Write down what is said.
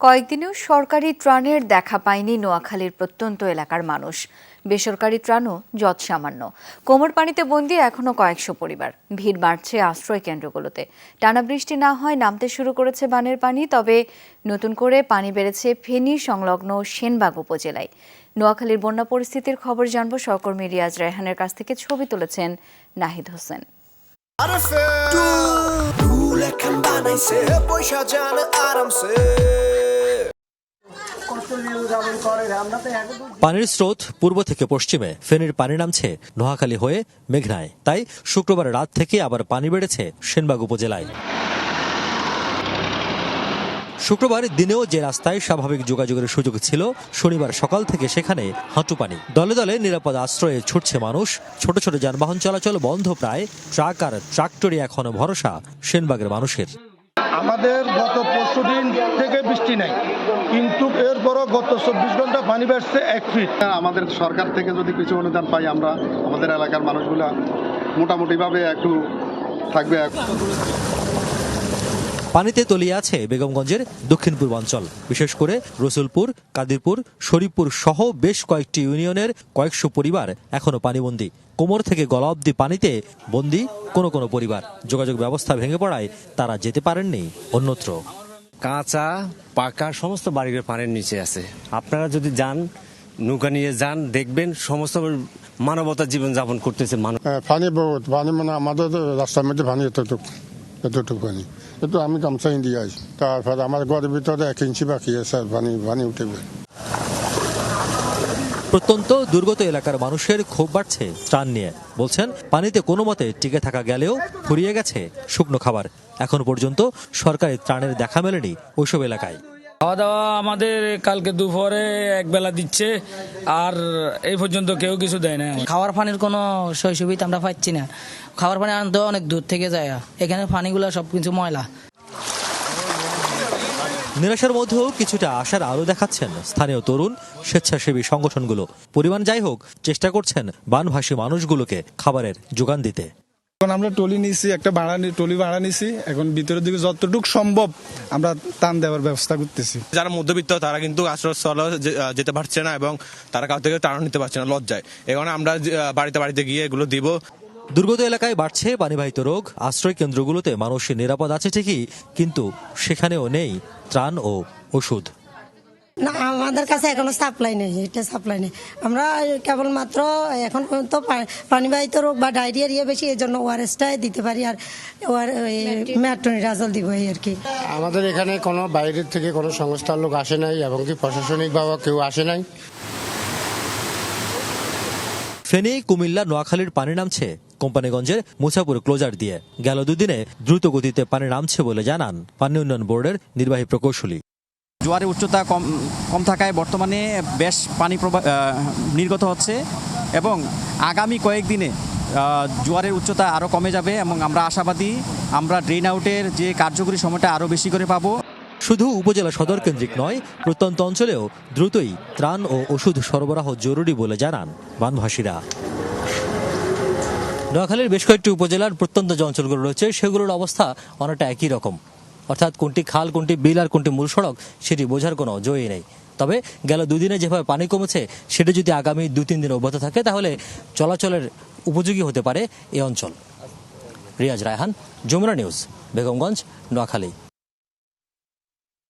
কয়েকদিনেও সরকারি ত্রাণের দেখা পায়নি নোয়াখালীর প্রত্যন্ত এলাকার মানুষ। বেসরকারি ত্রাণও যৎসামান্য। কোমর পানিতে বন্দী এখনো কয়েকশো পরিবার। ভিড় বাড়ছে আশ্রয় কেন্দ্রগুলোতে। টানা বৃষ্টি না হয় নামতে শুরু করেছে বানের পানি, তবে নতুন করে পানি বেড়েছে ফেনী সংলগ্ন সেনবাগ উপজেলায়। নোয়াখালীর বন্যা পরিস্থিতির খবর জানবো সহকর্মী রিয়াজ রায়হানের কাছ থেকে। ছবি তুলেছেন নাহিদ হোসেন। পানির স্রোত পূর্ব থেকে পশ্চিমে। ফেনীর পানি নামছে নোয়াখালী হয়ে মেঘনায়। তাই শুক্রবার রাত থেকে আবার পানি বেড়েছে সেনবাগ উপজেলায়। শুক্রবার দিনেও যে রাস্তায় স্বাভাবিক যোগাযোগের সুযোগ ছিল, শনিবার সকাল থেকে সেখানে হাঁটু পানি। দলে দলে নিরাপদ আশ্রয়ে ছুটছে মানুষ। ছোট ছোট যানবাহন চলাচল বন্ধ প্রায়। ট্রাক আর ট্রাক্টরে এখনো ভরসা সেনবাগের মানুষের। আমাদের গত 25 দিন থেকে বৃষ্টি নাই, কিন্তু এরপরও গত 24 ঘন্টা পানি বাড়ছে 1 ফিট। আমাদের সরকার থেকে যদি কিছু অনুদান পাই, আমরা আমাদের এলাকার মানুষগুলা মোটামুটিভাবে একটু থাকবে। পানিতে তলিয়ে আছে বেগমগঞ্জের দক্ষিণ পূর্বাঞ্চল, বিশেষ করে রসুলপুর, কাদিরপুর, শরীফপুর সহ বেশ কয়েকটি ইউনিয়নের কয়েকশো পরিবার এখনো পানিবন্দী। কোমর থেকে গলা অব্দি পানিতে বন্দী কোনো কোনো পরিবার। যোগাযোগ ব্যবস্থা ভেঙে পড়ায় তারা যেতে পারেননি অন্যত্র। কাঁচা পাকা সমস্ত বাড়িঘর পানির নিচে আছে। আপনারা যদি যান, নৌকা নিয়ে যান, দেখবেন সমস্ত মানবতা জীবন যাপন করতেছে মানুষ। পানি বহুত পানি, মানে আমাদের রাস্তার মধ্যে পানি এতটুকু পানি। কিন্তু আমি গামছা দিয়ে আসি, তারপর আমার ঘরের ভিতরে 1 ইঞ্চি বাকি আছে, পানি উঠেবে। প্রত্যন্ত দুর্গত এলাকার মানুষের ক্ষোভ বাড়ছে ত্রাণ নিয়ে। বলছেন পানিতে কোনো মতে টিকে থাকা গেলেও ফুরিয়ে গেছে শুকনো খাবার। এখন পর্যন্ত সরকারি ত্রাণের দেখা মেলেনি ওইসব এলাকায়। খাওয়া দাওয়া আমাদের কালকে দুপুরে একবেলা দিচ্ছে, আর এই পর্যন্ত কেউ কিছু দেয় না। খাওয়ার পানির কোনো সুবিধা আমরা পাচ্ছি না। খাওয়ার পানি আনতে অনেক দূর থেকে যায়, এখানে পানিগুলো সবকিছু ময়লা। নিরাশার মধ্যেও কিছুটা আশার আলো দেখাচ্ছেন স্থানীয় তরুণ স্বেচ্ছাসেবী সংগঠনগুলো। পরিমাণ যাই হোক, চেষ্টা করছেন বানভাসী মানুষগুলোকে খাবারের যোগান দিতে। এখন আমরা টলি নিছি, একটা টলি ভাড়া নিছি। এখন ভিতরের দিকে যতটুকু সম্ভব আমরা টান দেওয়ার ব্যবস্থা করতেছি। যারা মধ্যবিত্ত তারা কিন্তু আশ্রয়স্থলে যেতে পারছে না এবং তারা কাউ থেকে টান নিতে পারছে না লজ্জায়। এখন আমরা বাড়িতে গিয়ে এগুলো দিব। দুর্গত এলাকায় বাড়ছে পানিবাহিত রোগ। আশ্রয় কেন্দ্রগুলোতে মানুষ নিরাপদ আছে ঠিকই, কিন্তু সেখানেও নেই ত্রাণ ও ওষুধ। না, আমাদের কাছে এখনো সাপ্লাই নেই, এটা সাপ্লাই নেই। আমরা কেবলমাত্র এখন পর্যন্ত পানিবাহিত রোগ বা ডায়রিয়া বেশি, এই জন্য ওআরএসটাই দিতে পারি, আর মেট্রোনিডাজল দিব এই আর কি। আমাদের এখানে কোনো বাইরের থেকে কোনো সংস্থার লোক আসে নাই, এবং কি প্রশাসনিকভাবে কেউ আসে নাই। ফেনী, কুমিল্লা, নোয়াখালীর পানি নামছে কোম্পানিগঞ্জের মুছাপুর ক্লোজার দিয়ে। গেল দুদিনে দ্রুত গতিতে পানি নামছে বলে জানান পানি উন্নয়ন বোর্ডের নির্বাহী প্রকৌশলী। জোয়ারের উচ্চতা কম থাকায় বর্তমানে বেশ পানি নির্গত হচ্ছে, এবং আগামী কয়েকদিনে জোয়ারের উচ্চতা আরও কমে যাবে, এবং আমরা আশাবাদী আমরা ড্রেন আউটের যে কার্যকরী সময়টা আরও বেশি করে পাবো। শুধু উপজেলা সদর কেন্দ্রিক নয়, প্রত্যন্ত অঞ্চলেও দ্রুতই ত্রাণ ও ওষুধ সরবরাহ জরুরি বলে জানান বানভাসীরা। নোয়াখালীর বেশ কয়েকটি উপজেলার প্রত্যন্ত যে অঞ্চলগুলো রয়েছে সেগুলোর অবস্থা অনেকটা একই রকম। অর্থাৎ কোনটি খাল, কোনটি বিল আর কোনটি মূল সড়ক সেটি বোঝার কোনো জয়ই নেই। তবে গেল দুদিনে যেভাবে পানি কমেছে, সেটি যদি আগামী 2-3 দিন অব্যাহত থাকে তাহলে চলাচলের উপযোগী হতে পারে এই অঞ্চল। রিয়াজ রায়হান, যমুনা নিউজ, বেগমগঞ্জ, নোয়াখালী।